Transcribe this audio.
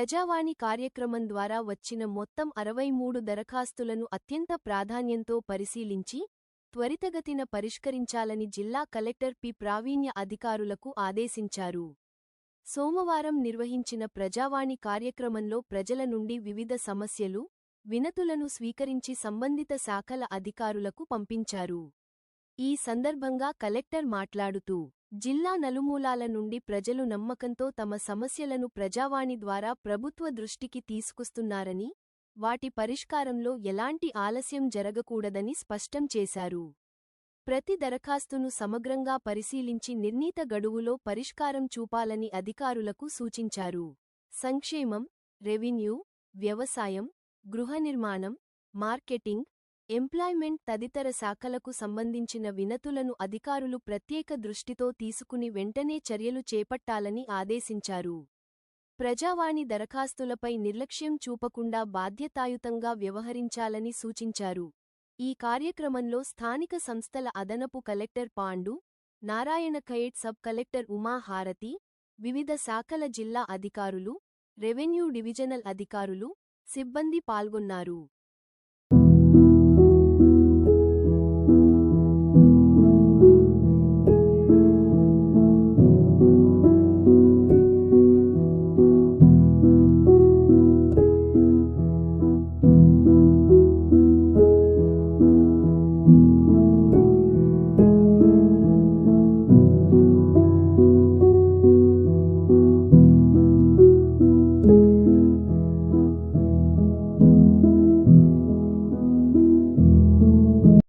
ప్రజావాణి కార్యక్రమం ద్వారా వచ్చిన మొత్తం 63 దరఖాస్తులను అత్యంత ప్రాధాన్యంతో పరిశీలించి త్వరితగతిన పరిష్కరించాలని జిల్లా కలెక్టర్ పి. ప్రావీణ్య అధికారులకు ఆదేశించారు. సోమవారం నిర్వహించిన ప్రజావాణి కార్యక్రమంలో ప్రజల నుండి వివిధ సమస్యలు, వినతులను స్వీకరించి సంబంధిత శాఖల అధికారులకు పంపించారు. ఈ సందర్భంగా కలెక్టర్ మాట్లాడుతూ, జిల్లా నలుమూలాల నుండి ప్రజలు నమ్మకంతో తమ సమస్యలను ప్రజావాణి ద్వారా ప్రభుత్వ దృష్టికి తీసుకొస్తున్నారని, వాటి పరిష్కారంలో ఎలాంటి ఆలస్యం జరగకూడదని స్పష్టం చేశారు. ప్రతి దరఖాస్తును సమగ్రంగా పరిశీలించి నిర్ణీత గడువులో పరిష్కారం చూపాలని అధికారులకు సూచించారు. సంక్షేమం, రెవెన్యూ, వ్యవసాయం, గృహ నిర్మాణం, మార్కెటింగ్, ఎంప్లాయ్మెంట్ తదితర శాఖలకు సంబంధించిన వినతులను అధికారులు ప్రత్యేక దృష్టితో తీసుకుని వెంటనే చర్యలు చేపట్టాలని ఆదేశించారు. ప్రజావాణి దరఖాస్తులపై నిర్లక్ష్యం చూపకుండా బాధ్యతాయుతంగా వ్యవహరించాలని సూచించారు. ఈ కార్యక్రమంలో స్థానిక సంస్థల అదనపు collector Pandu, Narayankhed sub collector Uma హారతి, వివిధ శాఖల జిల్లా అధికారులు, రెవెన్యూ డివిజనల్ అధికారులు, సిబ్బంది పాల్గొన్నారు.